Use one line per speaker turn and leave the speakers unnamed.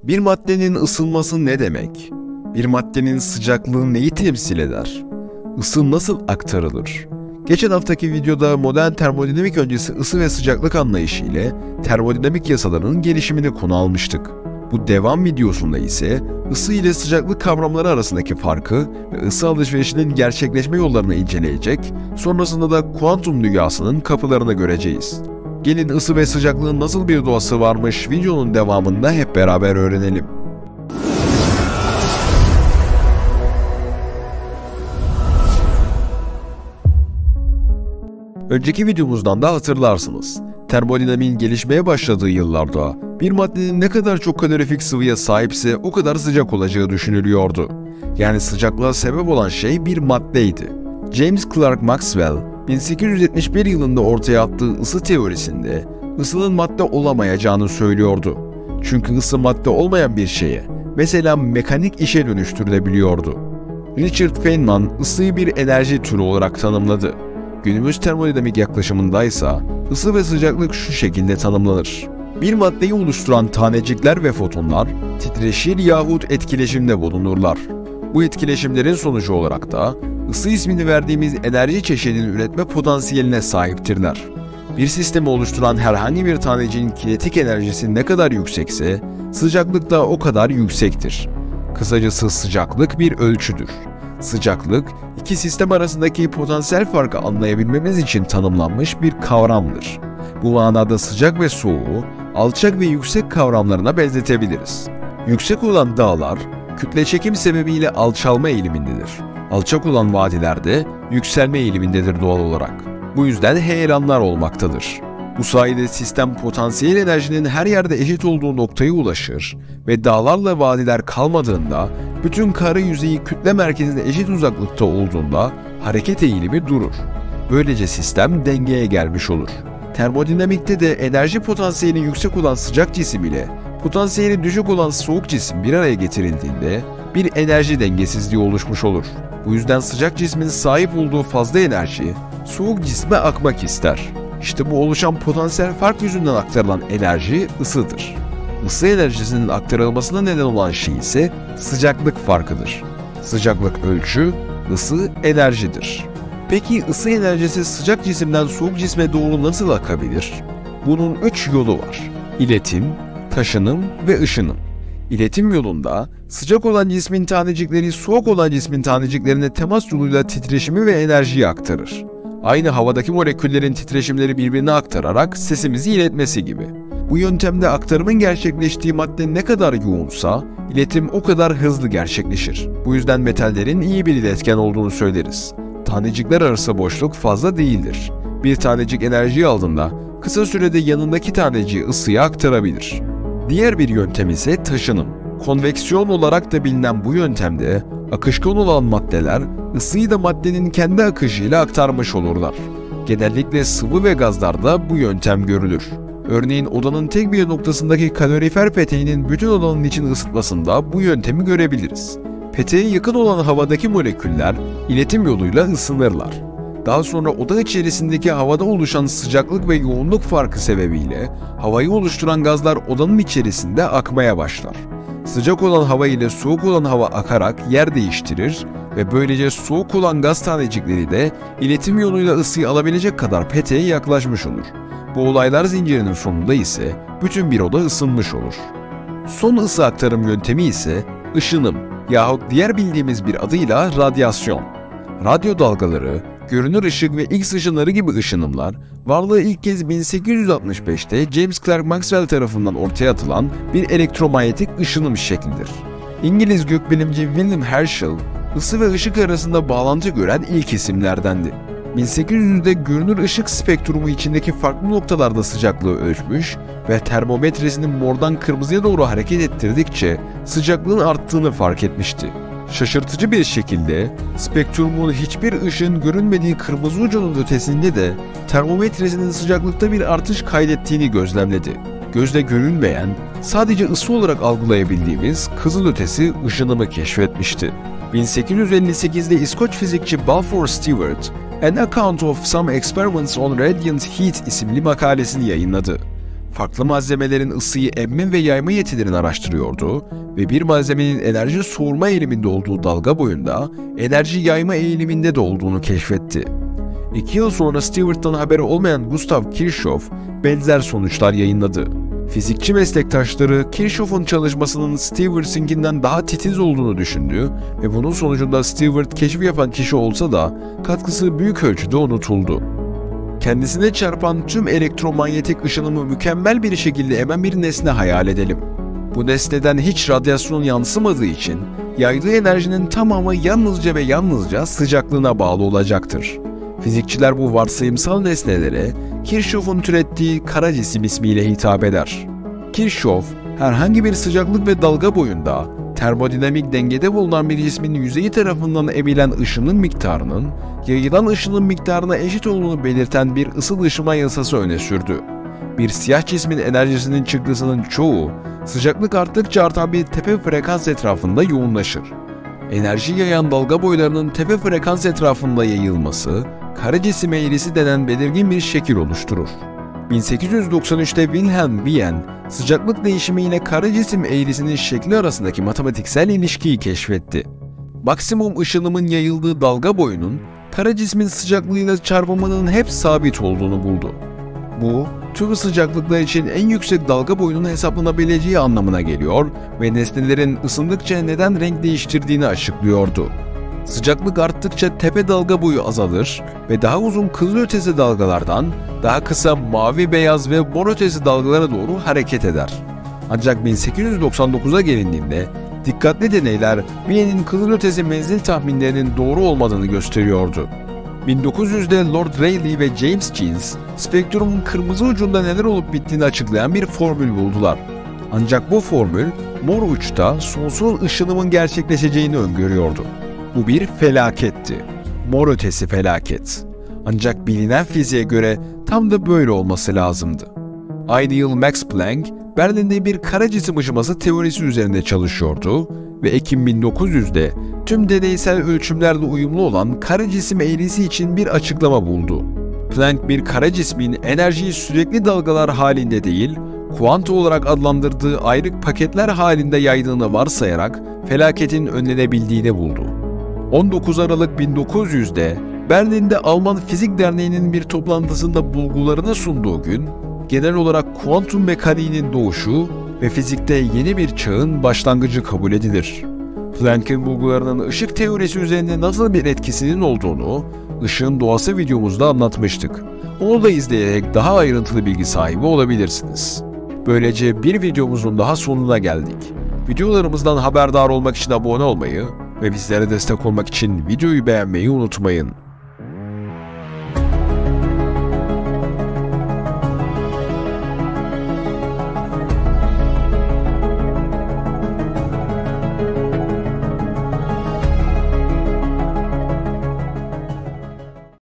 Bir maddenin ısınması ne demek? Bir maddenin sıcaklığı neyi temsil eder? Isı nasıl aktarılır? Geçen haftaki videoda modern termodinamik öncesi ısı ve sıcaklık anlayışı ile termodinamik yasalarının gelişimini konu almıştık. Bu devam videosunda ise ısı ile sıcaklık kavramları arasındaki farkı ve ısı alışverişinin gerçekleşme yollarını inceleyecek, sonrasında da kuantum dünyasının kapılarını göreceğiz. Gelin ısı ve sıcaklığın nasıl bir doğası varmış videonun devamında hep beraber öğrenelim. Önceki videomuzdan da hatırlarsınız. Termodinamiğin gelişmeye başladığı yıllarda bir maddenin ne kadar çok kalorifik sıvıya sahipse o kadar sıcak olacağı düşünülüyordu. Yani sıcaklığa sebep olan şey bir maddeydi. James Clerk Maxwell, 1871 yılında ortaya attığı ısı teorisinde ısının madde olamayacağını söylüyordu. Çünkü ısı madde olmayan bir şeye, mesela mekanik işe dönüştürülebiliyordu. Richard Feynman ısıyı bir enerji türü olarak tanımladı. Günümüz termodinamik yaklaşımındaysa ısı ve sıcaklık şu şekilde tanımlanır. Bir maddeyi oluşturan tanecikler ve fotonlar titreşir yahut etkileşimde bulunurlar. Bu etkileşimlerin sonucu olarak da ısı ismini verdiğimiz enerji çeşidini üretme potansiyeline sahiptirler. Bir sistemi oluşturan herhangi bir taneciğin kinetik enerjisi ne kadar yüksekse sıcaklık da o kadar yüksektir. Kısacası sıcaklık bir ölçüdür. Sıcaklık, iki sistem arasındaki potansiyel farkı anlayabilmemiz için tanımlanmış bir kavramdır. Bu manada sıcak ve soğuğu, alçak ve yüksek kavramlarına benzetebiliriz. Yüksek olan dağlar, kütle çekim sebebiyle alçalma eğilimindedir. Alçak olan vadiler de yükselme eğilimindedir doğal olarak. Bu yüzden heyelanlar olmaktadır. Bu sayede sistem potansiyel enerjinin her yerde eşit olduğu noktaya ulaşır ve dağlarla vadiler kalmadığında, bütün kare yüzeyi kütle merkezine eşit uzaklıkta olduğunda hareket eğilimi durur. Böylece sistem dengeye gelmiş olur. Termodinamikte de enerji potansiyeli yüksek olan sıcak cisim ile potansiyeli düşük olan soğuk cisim bir araya getirildiğinde bir enerji dengesizliği oluşmuş olur. Bu yüzden sıcak cismin sahip olduğu fazla enerji soğuk cisme akmak ister. İşte bu oluşan potansiyel fark yüzünden aktarılan enerji ısıdır. Isı enerjisinin aktarılmasına neden olan şey ise sıcaklık farkıdır. Sıcaklık ölçü, ısı enerjidir. Peki ısı enerjisi sıcak cisimden soğuk cisme doğru nasıl akabilir? Bunun 3 yolu var. İletim, taşınım ve ışınım. İletim yolunda sıcak olan cismin tanecikleri soğuk olan cismin taneciklerine temas yoluyla titreşimi ve enerjiyi aktarır. Aynı havadaki moleküllerin titreşimleri birbirine aktararak sesimizi iletmesi gibi. Bu yöntemde aktarımın gerçekleştiği madde ne kadar yoğunsa, iletim o kadar hızlı gerçekleşir. Bu yüzden metallerin iyi bir iletken olduğunu söyleriz. Tanecikler arası boşluk fazla değildir. Bir tanecik enerjiyi aldığında kısa sürede yanındaki taneciği ısıya aktarabilir. Diğer bir yöntem ise taşınım. Konveksiyon olarak da bilinen bu yöntemde akışkan olan maddeler ısıyı da maddenin kendi akışıyla aktarmış olurlar. Genellikle sıvı ve gazlarda bu yöntem görülür. Örneğin odanın tek bir noktasındaki kalorifer peteğinin bütün odanın içini ısıtmasında bu yöntemi görebiliriz. Peteğe yakın olan havadaki moleküller iletim yoluyla ısınırlar. Daha sonra oda içerisindeki havada oluşan sıcaklık ve yoğunluk farkı sebebiyle havayı oluşturan gazlar odanın içerisinde akmaya başlar. Sıcak olan hava ile soğuk olan hava akarak yer değiştirir ve böylece soğuk olan gaz tanecikleri de iletim yoluyla ısıyı alabilecek kadar peteğe yaklaşmış olur. Bu olaylar zincirinin sonunda ise bütün bir oda ısınmış olur. Son ısı aktarım yöntemi ise ışınım yahut diğer bildiğimiz bir adıyla radyasyon. Radyo dalgaları, görünür ışık ve X ışınları gibi ışınımlar, varlığı ilk kez 1865'te James Clerk Maxwell tarafından ortaya atılan bir elektromanyetik ışınım şeklidir. İngiliz gökbilimci William Herschel, ısı ve ışık arasında bağlantı gören ilk isimlerdendi. 1800'de görünür ışık spektrumu içindeki farklı noktalarda sıcaklığı ölçmüş ve termometresini mordan kırmızıya doğru hareket ettirdikçe sıcaklığın arttığını fark etmişti. Şaşırtıcı bir şekilde spektrumun hiçbir ışığın görünmediği kırmızı ucunun ötesinde de termometresinin sıcaklıkta bir artış kaydettiğini gözlemledi. Gözle görünmeyen, sadece ısı olarak algılayabildiğimiz kızılötesi ışınımı keşfetmişti. 1858'de İskoç fizikçi Balfour Stewart, An Account of Some Experiments on Radiant Heat isimli makalesini yayınladı. farklı malzemelerin ısıyı emme ve yayma yetilerini araştırıyordu ve bir malzemenin enerji soğurma eğiliminde olduğu dalga boyunda enerji yayma eğiliminde de olduğunu keşfetti. 2 yıl sonra Stewart'tan haberi olmayan Gustav Kirchhoff benzer sonuçlar yayınladı. Fizikçi meslektaşları Kirchhoff'un çalışmasının Stewart'ınkinden daha titiz olduğunu düşündü ve bunun sonucunda Stewart keşfi yapan kişi olsa da katkısı büyük ölçüde unutuldu. Kendisine çarpan tüm elektromanyetik ışınımı mükemmel bir şekilde emen bir nesne hayal edelim. Bu nesneden hiç radyasyon yansımadığı için yaydığı enerjinin tamamı yalnızca ve yalnızca sıcaklığına bağlı olacaktır. Fizikçiler bu varsayımsal nesnelere Kirchhoff'un türettiği kara cisim ismiyle hitap eder. Kirchhoff, herhangi bir sıcaklık ve dalga boyunda termodinamik dengede bulunan bir cismin yüzeyi tarafından emilen ışının miktarının yayılan ışının miktarına eşit olduğunu belirten bir ısı dışıma yasası öne sürdü. Bir siyah cismin enerjisinin çıktısının çoğu sıcaklık arttıkça artan bir tepe frekans etrafında yoğunlaşır. Enerji yayan dalga boylarının tepe frekans etrafında yayılması, kara cisim eğrisi denen belirgin bir şekil oluşturur. 1893'te Wilhelm Wien, sıcaklık değişimi ile kara cisim eğrisinin şekli arasındaki matematiksel ilişkiyi keşfetti. Maksimum ışınımın yayıldığı dalga boyunun kara cismin sıcaklığıyla çarpımının hep sabit olduğunu buldu. Bu, tüm sıcaklıklar için en yüksek dalga boyunun hesaplanabileceği anlamına geliyor ve nesnelerin ısındıkça neden renk değiştirdiğini açıklıyordu. Sıcaklık arttıkça tepe dalga boyu azalır ve daha uzun kızılötesi dalgalardan daha kısa mavi, beyaz ve mor ötesi dalgalara doğru hareket eder. Ancak 1899'a gelindiğinde dikkatli deneyler Wien'in kızılötesi menzil tahminlerinin doğru olmadığını gösteriyordu. 1900'de Lord Rayleigh ve James Jeans, spektrumun kırmızı ucunda neler olup bittiğini açıklayan bir formül buldular. Ancak bu formül mor uçta sonsuz ışınımın gerçekleşeceğini öngörüyordu. Bu bir felaketti. Mor ötesi felaket. Ancak bilinen fiziğe göre tam da böyle olması lazımdı. Aynı yıl Max Planck, Berlin'de bir kara cisim ışıması teorisi üzerinde çalışıyordu ve Ekim 1900'de tüm deneysel ölçümlerle uyumlu olan kara cisim eğrisi için bir açıklama buldu. Planck bir kara cismin enerjiyi sürekli dalgalar halinde değil, kuanta olarak adlandırdığı ayrık paketler halinde yaydığını varsayarak felaketin önlenebildiğini buldu. 19 Aralık 1900'de Berlin'de Alman Fizik Derneği'nin bir toplantısında bulgularını sunduğu gün, genel olarak kuantum mekaniğinin doğuşu ve fizikte yeni bir çağın başlangıcı kabul edilir. Planck'in bulgularının ışık teorisi üzerinde nasıl bir etkisinin olduğunu, ışığın doğası videomuzda anlatmıştık. Onu da izleyerek daha ayrıntılı bilgi sahibi olabilirsiniz. Böylece bir videomuzun daha sonuna geldik. Videolarımızdan haberdar olmak için abone olmayı ve bizlere destek olmak için videoyu beğenmeyi unutmayın.